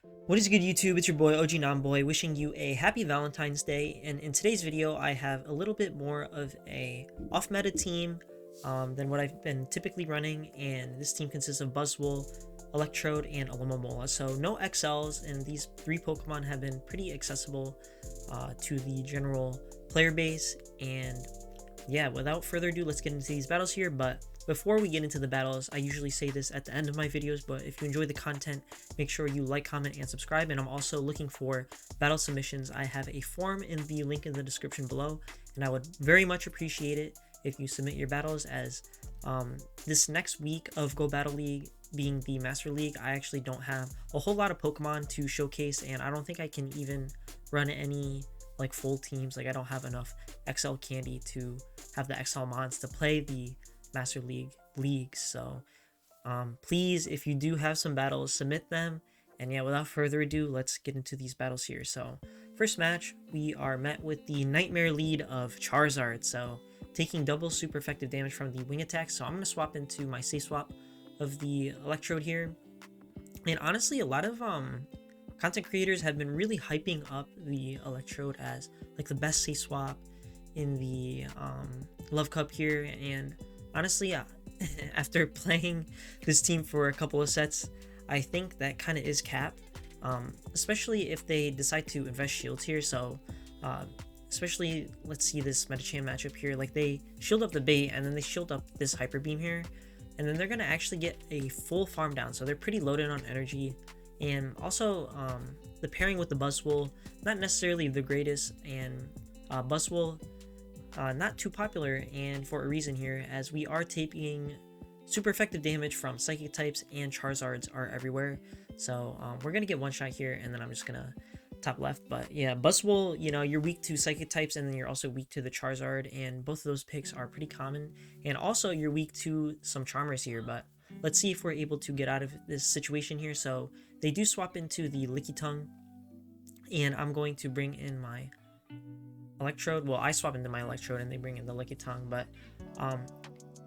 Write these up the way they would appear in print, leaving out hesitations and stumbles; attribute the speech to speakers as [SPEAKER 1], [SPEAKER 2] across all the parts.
[SPEAKER 1] What is good, YouTube? It's your boy OG Nomboy wishing you a happy Valentine's Day, and in today's video I have a little bit more of a off-meta team than what I've been typically running, and this team consists of BUZZWOLE, Electrode, and Alomomola. So no XLs, and these three Pokemon have been pretty accessible to the general player base. And yeah, without further ado, let's get into these battles here. But before we get into the battles, I usually say this at the end of my videos, but if you enjoy the content, make sure you like, comment, and subscribe. And I'm also looking for battle submissions. I have a form in the link in the description below, and I would very much appreciate it if you submit your battles, as this next week of Go Battle League being the Master League, I actually don't have a whole lot of Pokemon to showcase, and I don't think I can even run any like full teams. Like, I don't have enough XL candy to have the XL mods to play the Master League leagues. So please, if you do have some battles, submit them. And yeah, without further ado, let's get into these battles here. So first match, we are met with the Nightmare lead of Charizard, so taking double super effective damage from the wing attack. So I'm going to swap into my safe swap of the Electrode here. And honestly, a lot of content creators have been really hyping up the Electrode as like the best safe swap in the Love Cup here. And honestly, after playing this team for a couple of sets, I think that kind of is capped, especially if they decide to invest shields here. So especially, let's see this Metachan matchup here. Like, they shield up the bait, and then they shield up this Hyper Beam here, and then they're going to actually get a full farm down. So they're pretty loaded on energy. And also the pairing with the BUZZWOLE, not necessarily the greatest, and BUZZWOLE not too popular, and for a reason here, as we are taking super effective damage from Psychic types, and Charizards are everywhere. So we're gonna get one shot here, and then I'm just gonna top left. But yeah, BUZZWOLE, you know, you're weak to Psychic types, and then you're also weak to the Charizard, and both of those picks are pretty common. And also you're weak to some Charmers here, but let's see if we're able to get out of this situation here. So they do swap into the Lickitung, and I'm going to bring in my Electrode. Well, I swap into my Electrode and they bring in the Lickitung, but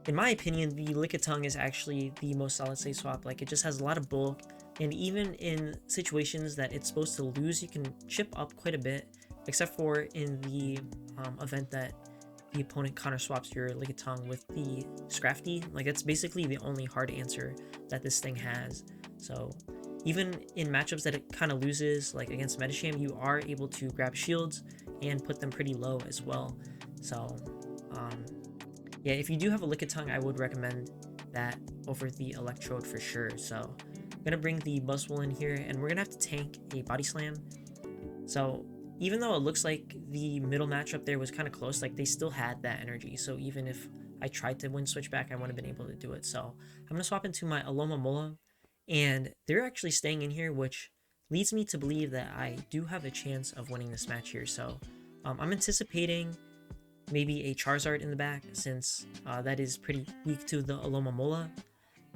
[SPEAKER 1] in my opinion, the Lickitung is actually the most solid safe swap. Like, it just has a lot of bulk, and even in situations that it's supposed to lose, you can chip up quite a bit, except for in the event that the opponent counter swaps your Lickitung with the Scrafty. Like, that's basically the only hard answer that this thing has. So even in matchups that it kind of loses, like against Metasham, you are able to grab shields and put them pretty low as well. So yeah, if you do have a Lickitung, I would recommend that over the Electrode for sure. So I'm gonna bring the BUZZWOLE in here, and we're gonna have to tank a Body Slam. So even though it looks like the middle matchup there was kind of close, like, they still had that energy. So even if I tried to win switch back, I wouldn't have been able to do it. So I'm gonna swap into my Alomomola, and they're actually staying in here, which leads me to believe that I do have a chance of winning this match here. So I'm anticipating maybe a Charizard in the back, since that is pretty weak to the Alomomola.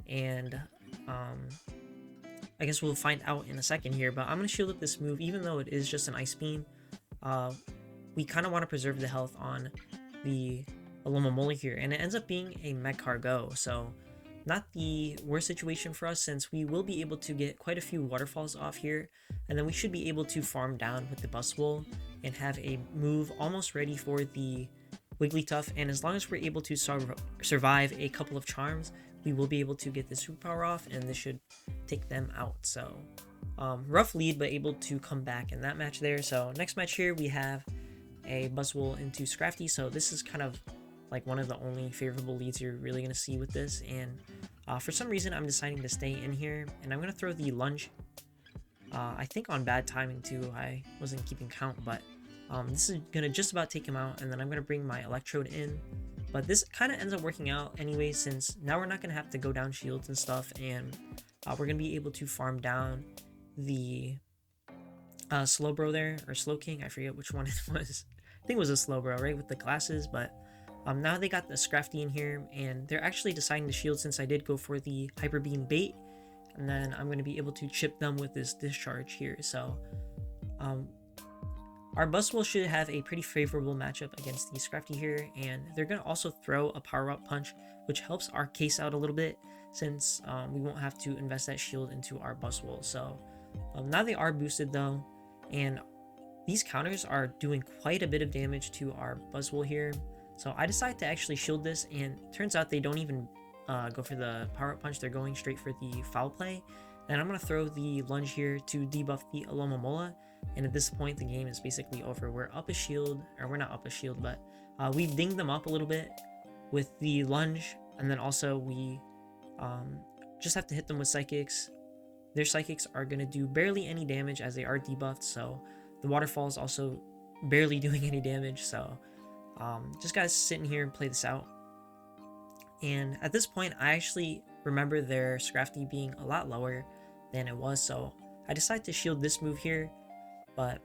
[SPEAKER 1] And I guess we'll find out in a second here, but I'm going to shield up this move. Even though it is just an Ice Beam, we kind of want to preserve the health on the Alomomola here, and it ends up being a Magcargo, so not the worst situation for us, since we will be able to get quite a few waterfalls off here, and then we should be able to farm down with the BUZZWOLE and have a move almost ready for the Wigglytuff. And as long as we're able to survive a couple of charms, we will be able to get the superpower off, and this should take them out. So rough lead, but able to come back in that match there. So next match here, we have a BUZZWOLE into Scrafty. So this is kind of like one of the only favorable leads you're really going to see with this, and for some reason I'm deciding to stay in here, and I'm going to throw the lunge, I think on bad timing too. I wasn't keeping count, but this is going to just about take him out, and then I'm going to bring my Electrode in. But this kind of ends up working out anyway, since now we're not going to have to go down shields and stuff, and we're going to be able to farm down the Slowbro there, or Slowking, I forget which one it was. I think it was a Slowbro, right, with the glasses. But now they got the Scrafty in here, and they're actually deciding to shield, since I did go for the Hyper Beam bait, and then I'm going to be able to chip them with this Discharge here. So our BUZZWOLE should have a pretty favorable matchup against the Scrafty here, and they're going to also throw a Power Up Punch, which helps our case out a little bit, since we won't have to invest that shield into our BUZZWOLE. So Now they are boosted though, and these counters are doing quite a bit of damage to our BUZZWOLE here. So I decide to actually shield this, and turns out they don't even go for the power up punch. They're going straight for the foul play. And I'm going to throw the lunge here to debuff the Alomomola. And at this point, the game is basically over. We're up a shield, or we're not up a shield, but we've dinged them up a little bit with the lunge. And then also we just have to hit them with psychics. Their psychics are going to do barely any damage as they are debuffed. So the waterfall is also barely doing any damage. So just gotta sit in here and play this out. And at this point, I actually remember their Scrafty being a lot lower than it was, so I decide to shield this move here. But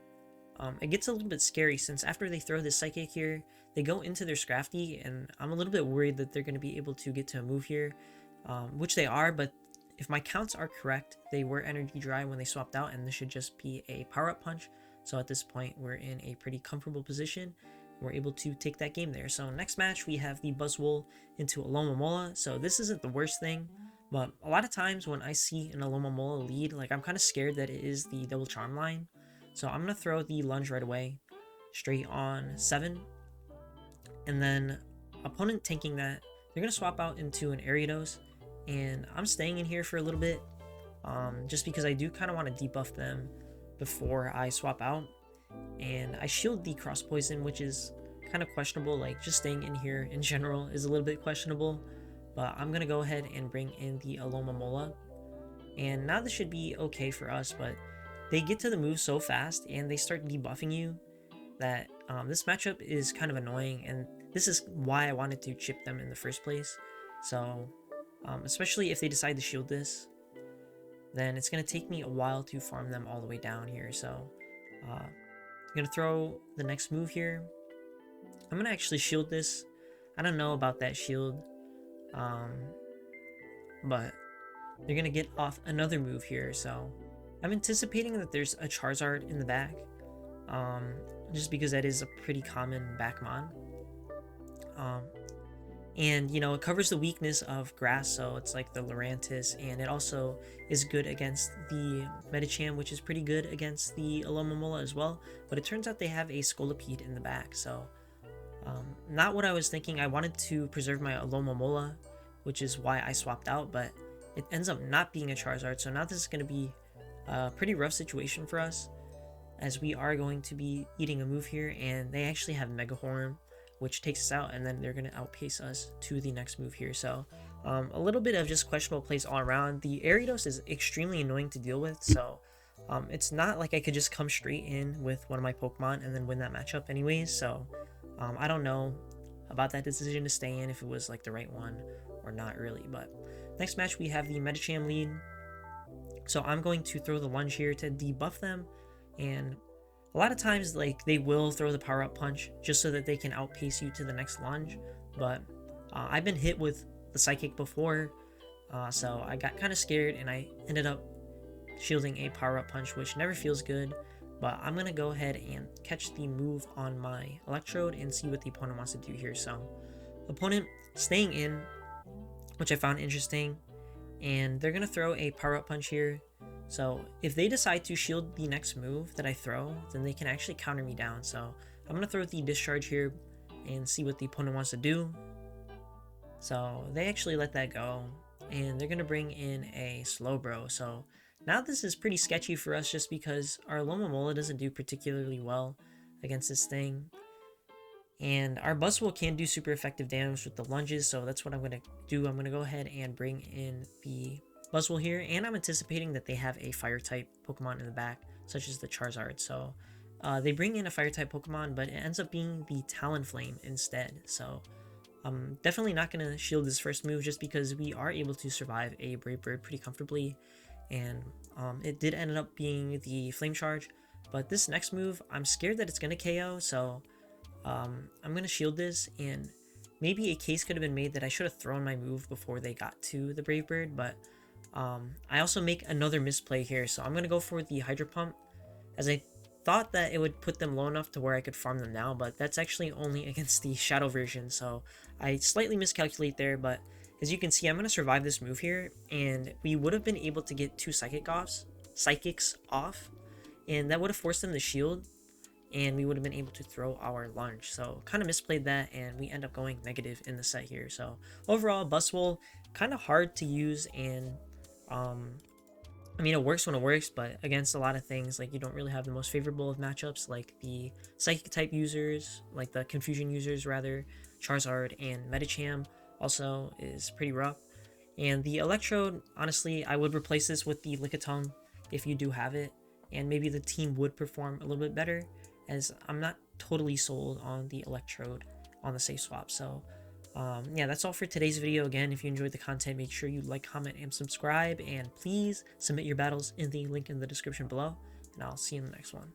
[SPEAKER 1] it gets a little bit scary, since after they throw this Psychic here, they go into their Scrafty, and I'm a little bit worried that they're going to be able to get to a move here, which they are. But if my counts are correct, they were energy dry when they swapped out, and this should just be a power-up punch. So at this point, we're in a pretty comfortable position. We're able to take that game there. So next match, we have the BUZZWOLE into Alomomola. So this isn't the worst thing, but a lot of times when I see an Alomomola lead, like, I'm kind of scared that it is the double charm line. So I'm going to throw the lunge right away, straight on 7. And then opponent tanking that, they're going to swap out into an Ariados. And I'm staying in here for a little bit, just because I do kind of want to debuff them before I swap out. And I shield the cross poison, which is kind of questionable. Like, just staying in here in general is a little bit questionable, but I'm gonna go ahead and bring in the Alomomola, and now this should be okay for us. But they get to the move so fast and they start debuffing you that this matchup is kind of annoying, and this is why I wanted to chip them in the first place. So especially if they decide to shield this, then it's gonna take me a while to farm them all the way down here. So I'm gonna throw the next move here. I'm gonna actually shield this. I don't know about that shield, but they're gonna get off another move here. So I'm anticipating that there's a Charizard in the back, just because that is a pretty common back mon. And you know, it covers the weakness of grass, so it's like the Lurantis, and it also is good against the Medicham, which is pretty good against the Alomomola as well. But it turns out they have a Scolipede in the back, so not what I was thinking. I wanted to preserve my Alomomola, which is why I swapped out, but it ends up not being a Charizard. So now this is going to be a pretty rough situation for us, as we are going to be eating a move here, and they actually have Mega Horn, which takes us out, and then they're going to outpace us to the next move here. So a little bit of just questionable plays all around. The Ariados is extremely annoying to deal with, so it's not like I could just come straight in with one of my Pokemon and then win that matchup anyways. So I don't know about that decision to stay in, if it was like the right one or not really. But next match, we have the Medicham lead, so I'm going to throw the lunge here to debuff them. And a lot of times, like, they will throw the power up punch just so that they can outpace you to the next lunge. But I've been hit with the Psychic before, so I got kind of scared, and I ended up shielding a power up punch, which never feels good. But I'm going to go ahead and catch the move on my Electrode and see what the opponent wants to do here. So opponent staying in, which I found interesting, and they're going to throw a power up punch here. So if they decide to shield the next move that I throw, then they can actually counter me down. So I'm going to throw the Discharge here and see what the opponent wants to do. So they actually let that go, and they're going to bring in a Slowbro. So now this is pretty sketchy for us, just because our Alomomola doesn't do particularly well against this thing. And our BUZZWOLE can do super effective damage with the lunges, so that's what I'm going to do. I'm going to go ahead and bring in the BUZZWOLE here, and I'm anticipating that they have a fire-type Pokemon in the back, such as the Charizard. So they bring in a fire-type Pokemon, but it ends up being the Talonflame instead. So I'm definitely not going to shield this first move, just because we are able to survive a Brave Bird pretty comfortably. And it did end up being the Flame Charge, but this next move, I'm scared that it's going to KO, so I'm going to shield this. And maybe a case could have been made that I should have thrown my move before they got to the Brave Bird, but I also make another misplay here, so I'm going to go for the Hydro Pump, as I thought that it would put them low enough to where I could farm them now, but that's actually only against the Shadow version, so I slightly miscalculate there. But as you can see, I'm going to survive this move here, and we would have been able to get 2 Psychic offs psychics off, and that would have forced them to shield, and we would have been able to throw our lunge. So kind of misplayed that, and we end up going negative in the set here. So overall, BUZZWOLE kind of hard to use, and I mean, it works when it works, but against a lot of things, like, you don't really have the most favorable of matchups, like the psychic type users, like the confusion users rather, Charizard and Medicham also is pretty rough. And the Electrode, honestly, I would replace this with the Lickitung if you do have it, and maybe the team would perform a little bit better, as I'm not totally sold on the Electrode on the safe swap. So yeah, that's all for today's video. Again, if you enjoyed the content, make sure you like, comment, and subscribe, and please submit your battles in the link in the description below, and I'll see you in the next one.